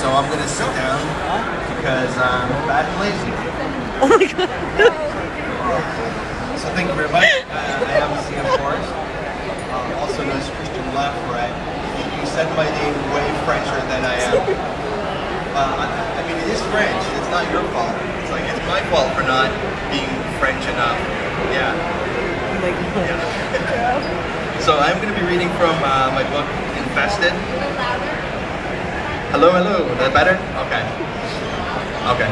So I'm gonna sit down because I'm fat and lazy. Oh my god. So thank you very much. I am CM Forrest, also known as Christian Lafray. You said my name way Frencher than I am. I mean, it is French. It's not your fault. It's my fault for not being French enough. Yeah. Oh my god. Yeah. So I'm going to be reading from my book, Infested. Hello, hello. Is that better? Okay. Okay.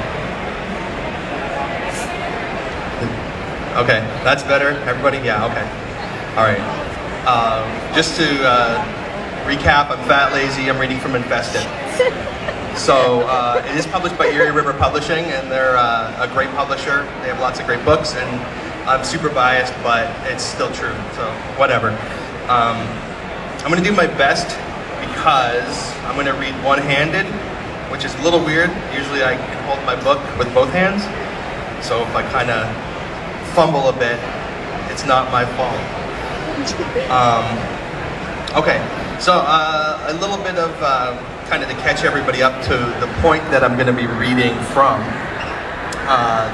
Okay, that's better. Everybody? Yeah, okay. All right. Just to recap, I'm fat, lazy. I'm reading from Infested. So it is published by Erie River Publishing, and they're a great publisher. They have lots of great books, and I'm super biased, but it's still true. So whatever. I'm going to do my best because I'm going to read one-handed, which is a little weird. Usually I can hold my book with both hands. So if I kind of fumble a bit, it's not my fault. Okay, so a little bit of kind of to catch everybody up to the point that I'm going to be reading from.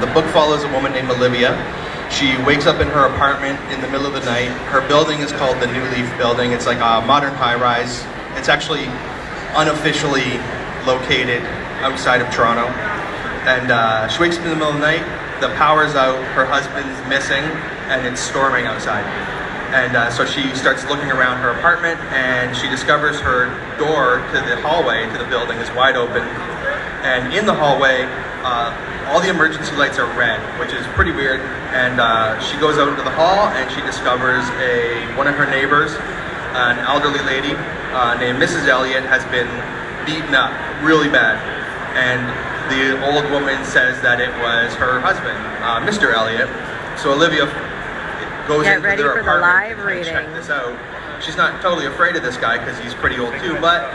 The book follows a woman named Olivia. She wakes up in her apartment in the middle of the night. Her building is called the New Leaf Building. It's like a modern high-rise. It's actually unofficially located outside of Toronto. And she wakes up in the middle of the night. The power's out, her husband's missing, and it's storming outside. And so she starts looking around her apartment, and she discovers her door to the hallway to the building is wide open. And in the hallway, all the emergency lights are red, which is pretty weird. And she goes out into the hall, and she discovers one of her neighbors, an elderly lady named Mrs. Elliott, has been beaten up really bad. And the old woman says that it was her husband, Mr. Elliott. So Olivia goes into their apartment to check this out. She's not totally afraid of this guy because he's pretty old too, but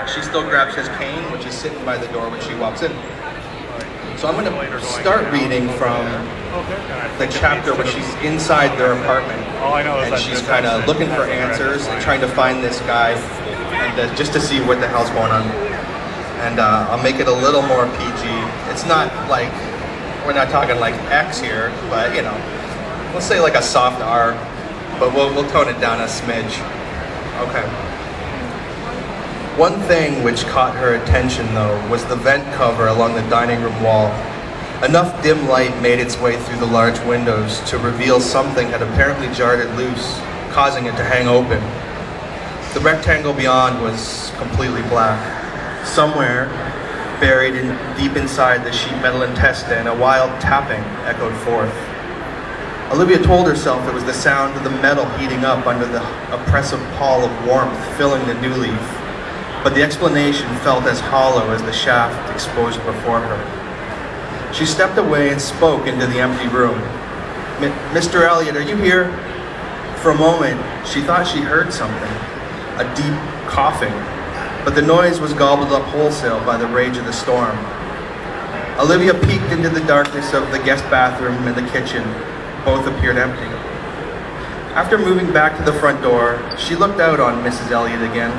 she still grabs his cane, which is sitting by the door when she walks in. So I'm going to start reading from the chapter where she's inside their apartment, and she's kind of looking for answers and trying to find this guy, and just to see what the hell's going on. And I'll make it a little more PG. It's not like, we're not talking like X here, but you know, let's say like a soft R, but we'll tone it down a smidge. Okay. One thing which caught her attention though was the vent cover along the dining room wall. Enough dim light made its way through the large windows to reveal something had apparently jarred it loose, causing it to hang open. The rectangle beyond was completely black. Somewhere, buried deep inside the sheet metal intestine, a wild tapping echoed forth. Olivia told herself it was the sound of the metal heating up under the oppressive pall of warmth filling the New Leaf, but the explanation felt as hollow as the shaft exposed before her. She stepped away and spoke into the empty room. "Mr. Elliott, are you here?" For a moment, she thought she heard something, a deep coughing, but the noise was gobbled up wholesale by the rage of the storm. Olivia peeked into the darkness of the guest bathroom and the kitchen. Both appeared empty. After moving back to the front door, she looked out on Mrs. Elliott again.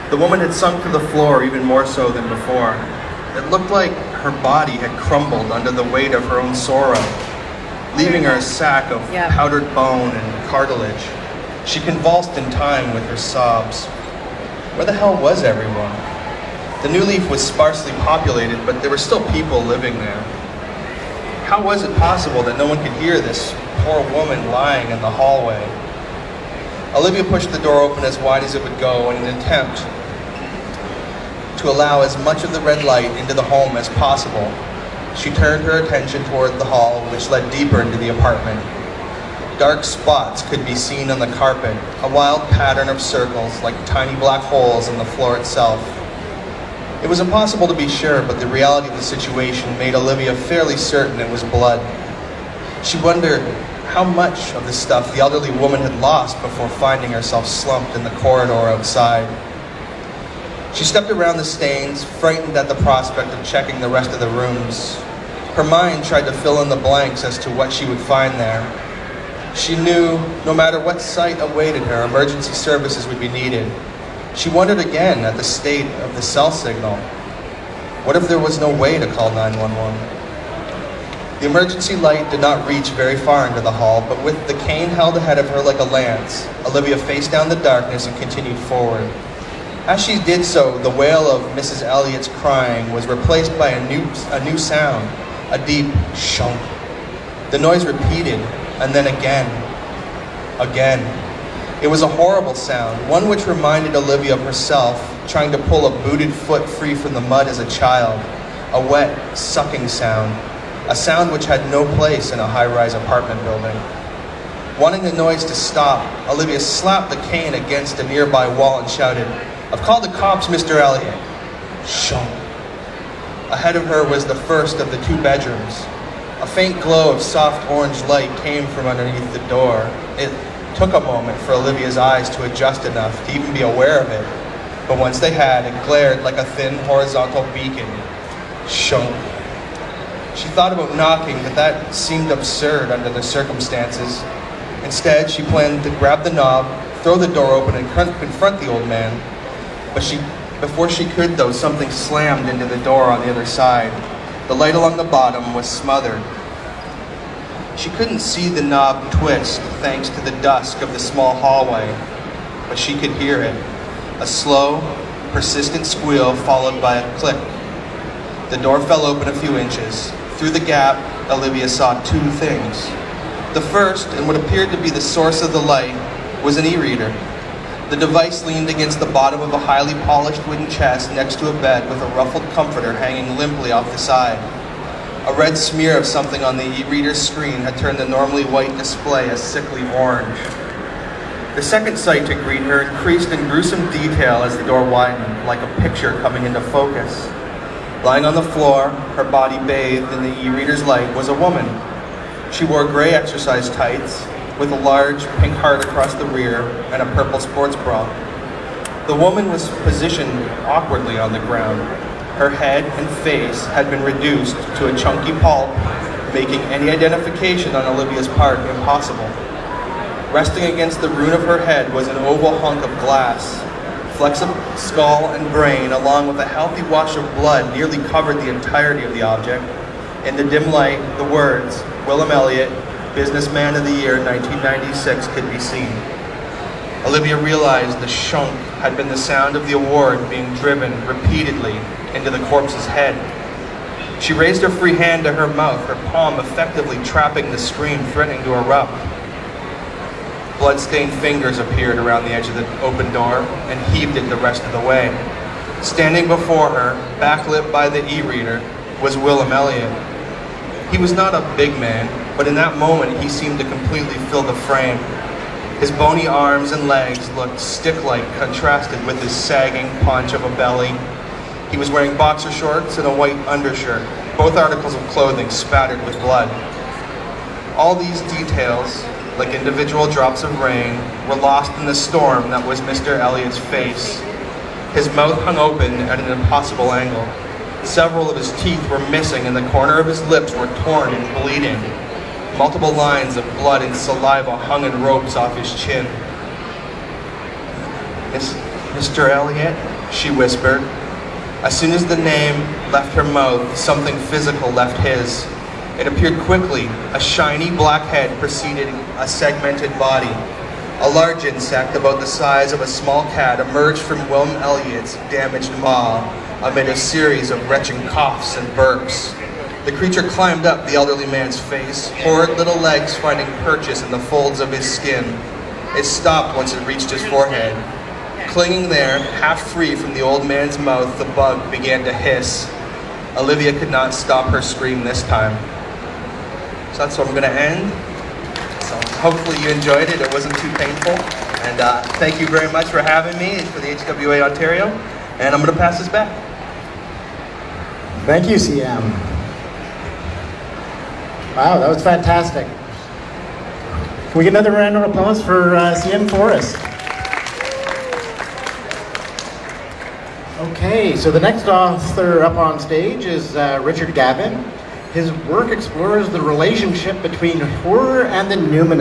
The woman had sunk to the floor even more so than before. It looked like her body had crumbled under the weight of her own sorrow, leaving her a sack of powdered bone and cartilage. She convulsed in time with her sobs. Where the hell was everyone? The New Leaf was sparsely populated, but there were still people living there. How was it possible that no one could hear this poor woman lying in the hallway? Olivia pushed the door open as wide as it would go in an attempt to allow as much of the red light into the home as possible. She turned her attention toward the hall, which led deeper into the apartment. Dark spots could be seen on the carpet, a wild pattern of circles like tiny black holes in the floor itself. It was impossible to be sure, but the reality of the situation made Olivia fairly certain it was blood. She wondered how much of the stuff the elderly woman had lost before finding herself slumped in the corridor outside. She stepped around the stains, frightened at the prospect of checking the rest of the rooms. Her mind tried to fill in the blanks as to what she would find there. She knew no matter what sight awaited her, emergency services would be needed. She wondered again at the state of the cell signal. What if there was no way to call 911? The emergency light did not reach very far into the hall, but with the cane held ahead of her like a lance, Olivia faced down the darkness and continued forward. As she did so, the wail of Mrs. Elliott's crying was replaced by a new sound, a deep shunk. The noise repeated, and then again. It was a horrible sound, one which reminded Olivia of herself, trying to pull a booted foot free from the mud as a child. A wet, sucking sound. A sound which had no place in a high-rise apartment building. Wanting the noise to stop, Olivia slapped the cane against a nearby wall and shouted, "I've called the cops, Mr. Elliott." Shunk. Ahead of her was the first of the 2 bedrooms. A faint glow of soft orange light came from underneath the door. It took a moment for Olivia's eyes to adjust enough to even be aware of it. But once they had, it glared like a thin horizontal beacon. Shunk. She thought about knocking, but that seemed absurd under the circumstances. Instead, she planned to grab the knob, throw the door open, and confront the old man. But before she could, though, something slammed into the door on the other side. The light along the bottom was smothered. She couldn't see the knob twist thanks to the dusk of the small hallway, but she could hear it. A slow, persistent squeal followed by a click. The door fell open a few inches. Through the gap, Olivia saw 2 things. The first, and what appeared to be the source of the light, was an e-reader. The device leaned against the bottom of a highly polished wooden chest next to a bed with a ruffled comforter hanging limply off the side. A red smear of something on the e-reader's screen had turned the normally white display a sickly orange. The second sight to greet her increased in gruesome detail as the door widened, like a picture coming into focus. Lying on the floor, her body bathed in the e-reader's light, was a woman. She wore gray exercise tights with a large pink heart across the rear and a purple sports bra. The woman was positioned awkwardly on the ground. Her head and face had been reduced to a chunky pulp, making any identification on Olivia's part impossible. Resting against the root of her head was an oval hunk of glass. Flecks of skull and brain, along with a healthy wash of blood, nearly covered the entirety of the object. In the dim light, the words, "Willem Elliott, Businessman of the Year 1996, could be seen. Olivia realized the shunk had been the sound of the award being driven repeatedly into the corpse's head. She raised her free hand to her mouth, her palm effectively trapping the scream threatening to erupt. Blood-stained fingers appeared around the edge of the open door and heaved it the rest of the way. Standing before her, backlit by the e-reader, was Willem Elliott. He was not a big man, but in that moment he seemed to completely fill the frame. His bony arms and legs looked stick-like, contrasted with his sagging paunch of a belly. He was wearing boxer shorts and a white undershirt, both articles of clothing spattered with blood. All these details, like individual drops of rain, were lost in the storm that was Mr. Elliott's face. His mouth hung open at an impossible angle. Several of his teeth were missing and the corner of his lips were torn and bleeding. Multiple lines of blood and saliva hung in ropes off his chin. "Mr. Elliott," she whispered. As soon as the name left her mouth, something physical left his. It appeared quickly, a shiny black head preceding a segmented body. A large insect, about the size of a small cat, emerged from Willem Elliott's damaged maw amid a series of retching coughs and burps. The creature climbed up the elderly man's face, horrid little legs finding purchase in the folds of his skin. It stopped once it reached his forehead. Clinging there, half free from the old man's mouth, the bug began to hiss. Olivia could not stop her scream this time. So that's where I'm going to end. So hopefully you enjoyed it. It wasn't too painful. And thank you very much for having me for the HWA Ontario. And I'm going to pass this back. Thank you, CM. Wow, that was fantastic. Can we get another round of applause for CM Forrest? Okay, so the next author up on stage is Richard Gavin. His work explores the relationship between horror and the numinous.